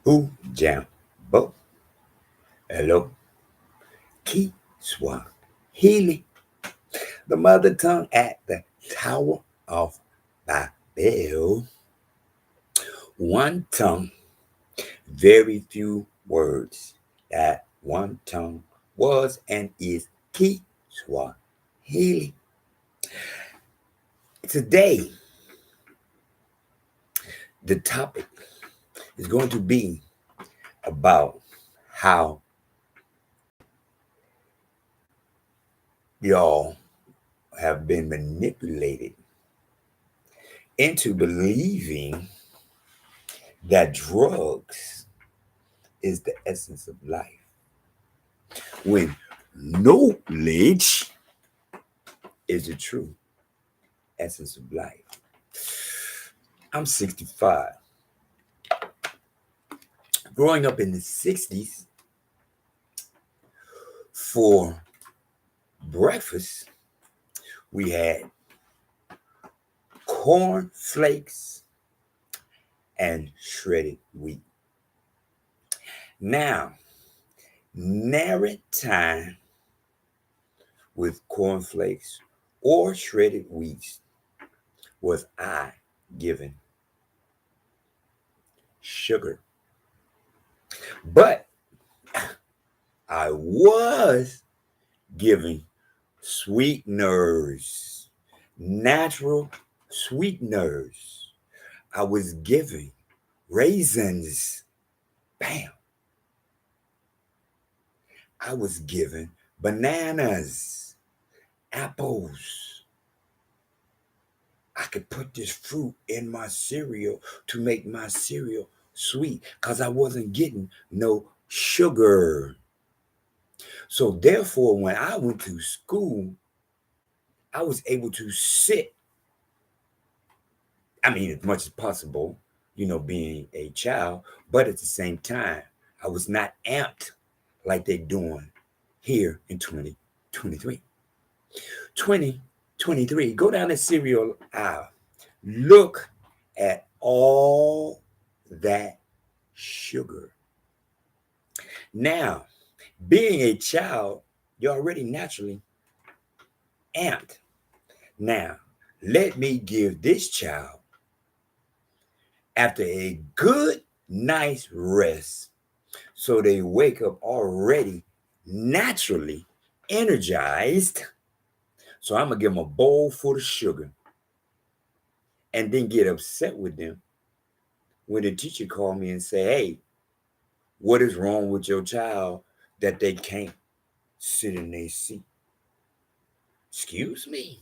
Who Jambo? Hello. Kiswahili, the mother tongue at the Tower of Babel. One tongue, very few words. That one tongue was and is Kiswahili. Today, the topic is going to be about how y'all have been manipulated into believing that drugs is the essence of life, when knowledge is the true essence of life. I'm 65. Growing up in the 60s, for breakfast, we had corn flakes and shredded wheat. Now, nary time with cornflakes or shredded wheat was I given sugar. But I was given sweeteners, natural sweeteners. I was given raisins. Bam. I was given bananas, apples. I could put this fruit in my cereal to make my cereal sweet because I wasn't getting no sugar. So therefore, when I went to school, I was able to sit, as much as possible, being a child, but at the same time, I was not amped like they're doing here in 2023. 2023, go down the cereal aisle. Look at all that sugar. Now, being a child, you're already naturally amped. Now, let me give this child, after a good, nice rest, so they wake up already naturally energized. So I'm going to give them a bowl full of sugar and then get upset with them when the teacher called me and say, hey, what is wrong with your child that they can't sit in their seat? Excuse me.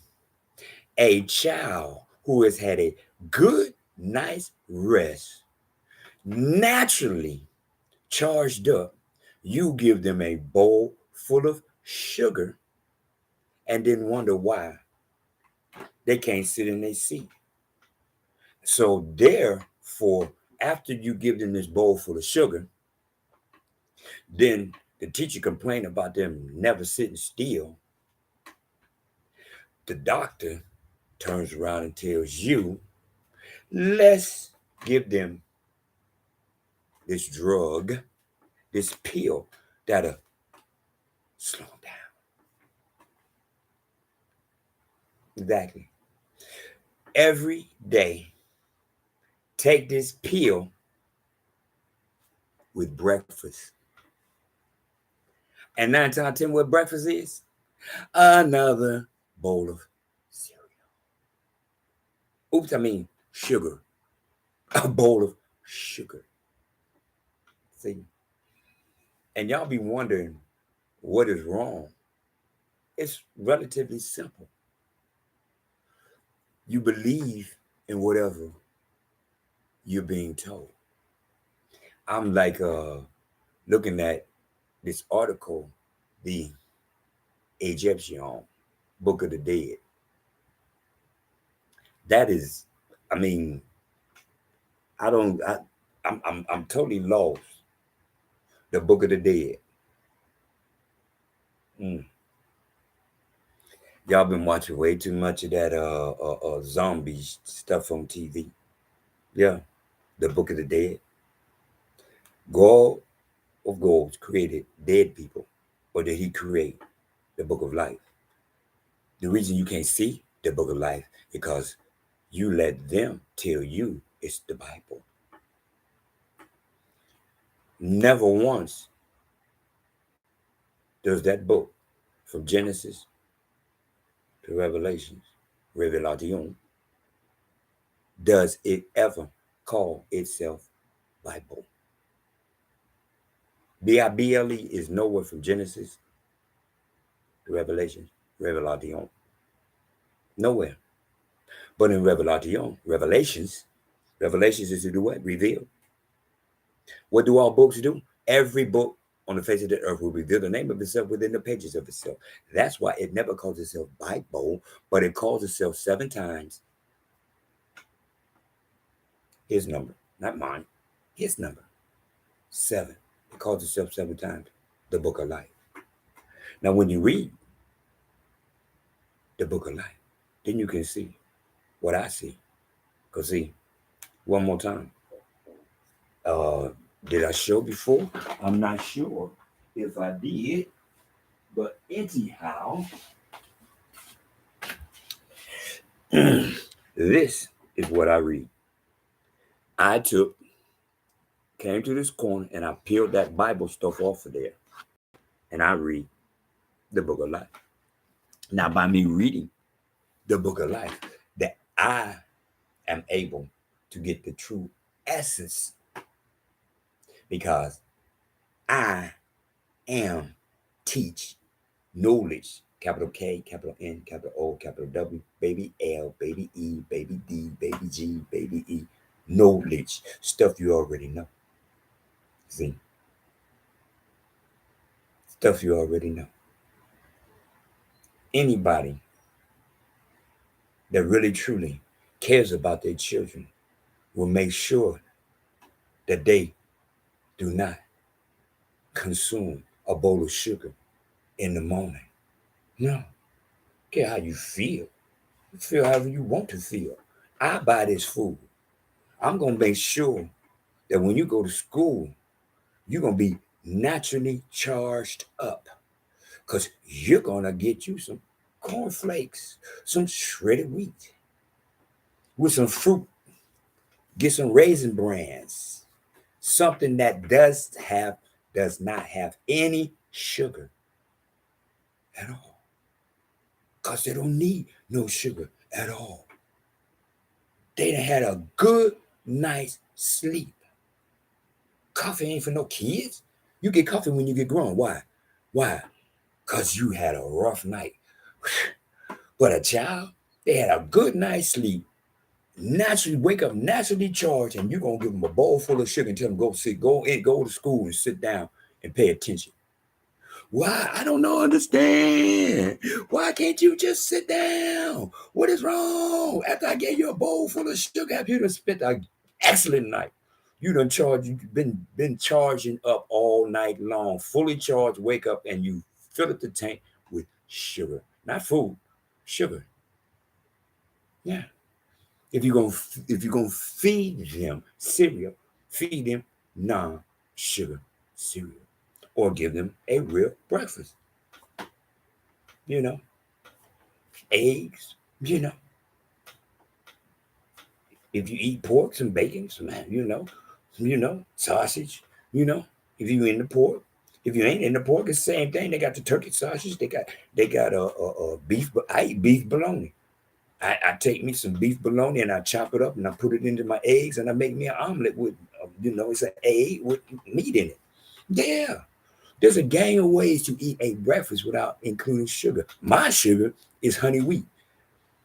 A child who has had a good, nice rest, naturally charged up, you give them a bowl full of sugar and then wonder why they can't sit in their seat. So therefore, after you give them this bowl full of sugar, then the teacher complained about them never sitting still. The doctor turns around and tells you, let's give them this drug, this pill that'll slow them down. Exactly. Every day, take this pill with breakfast. And 9 times out of 10, what breakfast is? Another bowl of cereal. Sugar. A bowl of sugar. See? And y'all be wondering what is wrong. It's relatively simple. You believe in whatever you're being told. I'm like looking at this article, the Egyptian Book of the Dead. That is, I'm totally lost. The Book of the Dead. Y'all been watching way too much of that zombie stuff on TV. Yeah, the Book of the Dead. God of gods created dead people, or did he create the book of life? The reason you can't see the book of life because you let them tell you it's the Bible. Never once does that book from Genesis to Revelations, Revelation, does it ever call itself Bible. Bible is nowhere from Genesis to Revelation, Revelation. Nowhere. But in Revelation, Revelations is to do what? Reveal. What do all books do? Every book on the face of the earth will reveal the name of itself within the pages of itself. That's why it never calls itself Bible, but it calls itself 7 times his number, not mine, his number. 7. It calls itself 7 times the book of life. Now, when you read the book of life, then you can see what I see. Because see, one more time. Did I show before? I'm not sure if I did, but anyhow, this is what I read. I came to this corner and I peeled that Bible stuff off of there, and I read the book of life. Now, by me reading the book of life, that I am able to get the true essence, because I am teach knowledge, capital K, capital N, capital O, capital W, baby L, baby E, baby D, baby G, baby E, knowledge, stuff you already know. See, stuff you already know. Anybody that really truly cares about their children will make sure that they do not consume a bowl of sugar in the morning. No, care how you feel. Feel however you want to feel. I buy this food. I'm going to make sure that when you go to school, you're going to be naturally charged up, because you're going to get you some cornflakes, some shredded wheat with some fruit, get some raisin brands, something that does not have any sugar at all, because they don't need no sugar at all. They done had a good night's sleep. Coffee ain't for no kids. You get coffee when you get grown. Why? Why? Because you had a rough night. But a child, they had a good night's sleep, naturally wake up naturally charged, and you're going to give them a bowl full of sugar and tell them go to school and sit down and pay attention. Why? I don't know, understand. Why can't you just sit down? What is wrong? After I gave you a bowl full of sugar, after you done spent an excellent night. You've been charging up all night long, fully charged, wake up, and you fill up the tank with sugar. Not food, sugar. Yeah. If you're gonna feed them cereal, feed them non-sugar cereal. Or give them a real breakfast. You know, eggs, if you eat pork, some bacon, sausage, if you in the pork. If you ain't in the pork, it's the same thing. They got the turkey sausage. They got a beef, but I eat beef bologna. I take me some beef bologna and I chop it up and I put it into my eggs and I make me an omelet with, it's an egg with meat in it. Yeah. There's a gang of ways to eat a breakfast without including sugar. My sugar is honey wheat.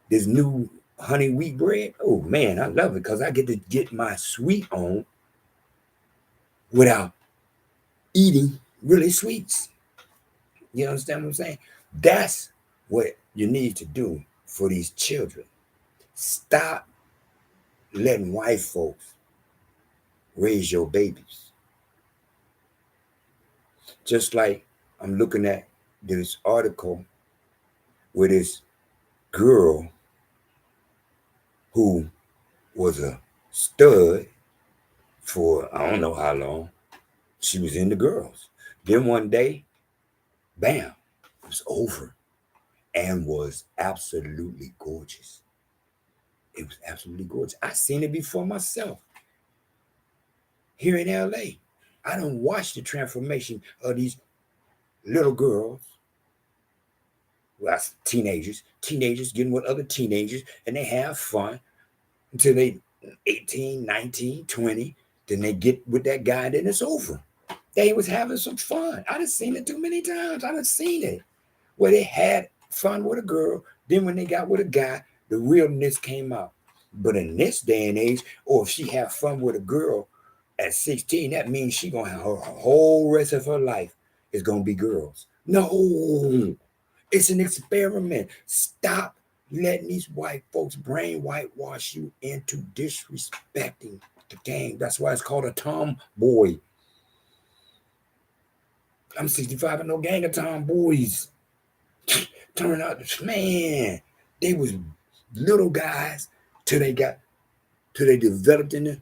This new honey wheat bread, oh man, I love it because I get to get my sweet on without eating really sweets. You understand what I'm saying? That's what you need to do for these children. Stop letting white folks raise your babies. Just like I'm looking at this article with this girl who was a stud for I don't know how long, She was into girls. Then one day, bam, it was over and was absolutely gorgeous. It was absolutely gorgeous. I seen it before myself here in LA. I don't watch the transformation of these little girls, well, teenagers getting with other teenagers, and they have fun until they 18, 19, 20. Then they get with that guy, and then it's over. They was having some fun. I done seen it too many times. I done seen it. Where they had fun with a girl, then when they got with a guy, the realness came out. But in this day and age, or if she have fun with a girl at 16, that means she gonna have her whole rest of her life is gonna be girls. No, it's an experiment. Stop letting these white folks brain whitewash you into disrespecting the game. That's why it's called a tomboy. I'm 65 and no gang of tomboys. Turn out, man, they was little guys till they developed into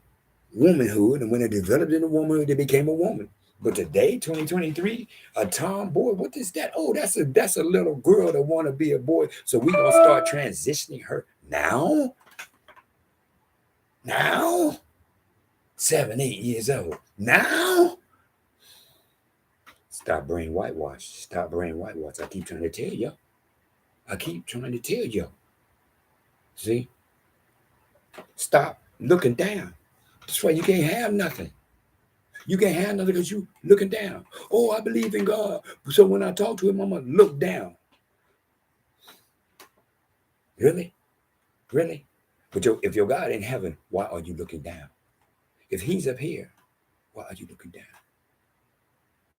womanhood, and when they developed into womanhood, they became a woman. But today, 2023, a tomboy, what is that? Oh, that's a little girl that want to be a boy. So we gonna start transitioning her now. Now, 7, 8 years old. Now, stop brain whitewash. Stop brain whitewash. I keep trying to tell you. See? Stop looking down. That's why you can't have nothing. You can't have nothing because you looking down. Oh, I believe in God. So when I talk to him, I'm going to look down. Really? Really? But if your God in heaven, why are you looking down? If he's up here, why are you looking down?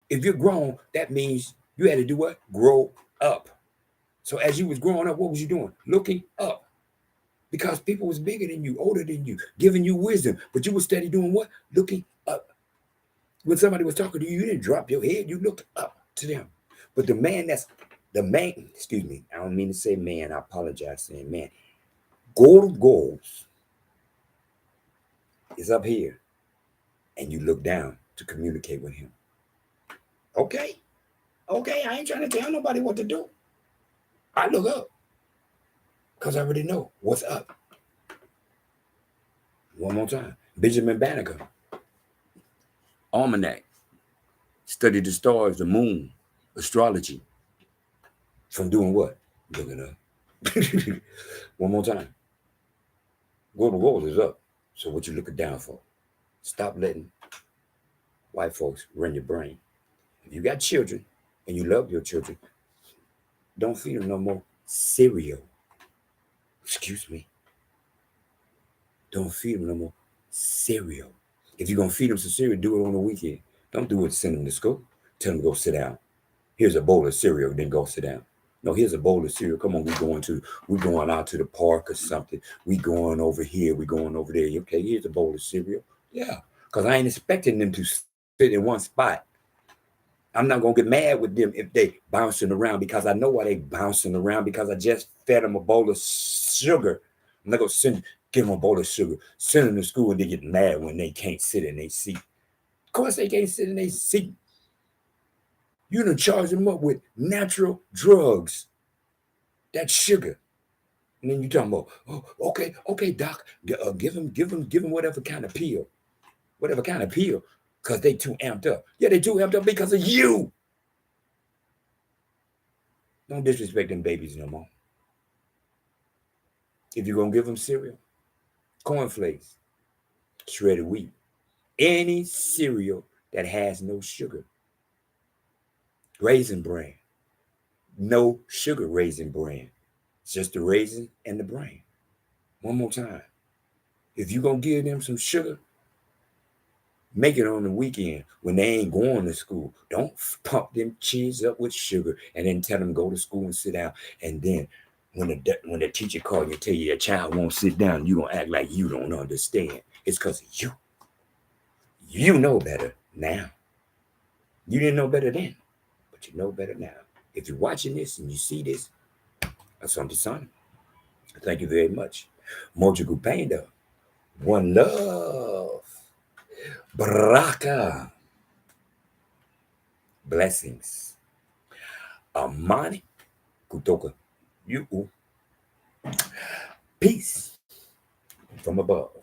If you're grown, that means you had to do what? Grow up. So as you was growing up, what was you doing? Looking up. Because people was bigger than you, older than you, giving you wisdom. But you were steady doing what? Looking up. When somebody was talking to you, you didn't drop your head. You looked up to them. But the man, excuse me, I don't mean to say man. I apologize saying man. Goal of goals is up here. And you look down to communicate with him. Okay. I ain't trying to tell nobody what to do. I look up. Because I already know what's up. One more time. Benjamin Banneker. Almanac. Study the stars, the moon, astrology. From doing what? Looking up. One more time. Goal is up. So what you looking down for? Stop letting white folks run your brain. If you got children and you love your children, don't feed them no more cereal. Excuse me. Don't feed them no more cereal. If you're going to feed them some cereal, do it on the weekend. Don't do it, send them to school. Tell them to go sit down. Here's a bowl of cereal, then go sit down. No, here's a bowl of cereal. Come on, we're going out to the park or something. We going over here, we going over there. Okay, here's a bowl of cereal. Yeah, because I ain't expecting them to sit in one spot. I'm not going to get mad with them if they bouncing around because I know why they bouncing around because I just fed them a bowl of sugar. I'm not going to give them a bowl of sugar, send them to school and they get mad when they can't sit in their seat. Of course they can't sit in their seat. You done charge them up with natural drugs. That's sugar. And then you talking about, oh, okay, doc, give them whatever kind of pill. Because they too amped up. Yeah, they too amped up because of you. Don't disrespect them babies no more. If you're going to give them cereal, cornflakes, shredded wheat, any cereal that has no sugar. Raisin bran. No sugar raisin bran. It's just the raisin and the bran. One more time. If you're going to give them some sugar, make it on the weekend when they ain't going to school. Don't pump them kids up with sugar and then tell them go to school and sit down. And then when the teacher calls you and tell you your child won't sit down, you're going to act like you don't understand. It's because of you. You know better now. You didn't know better then, but you know better now. If you're watching this and you see this, asante sana. Thank you very much. Moja Kupenda. One love. Baraka. Blessings. Amani kutoka you. Peace from above.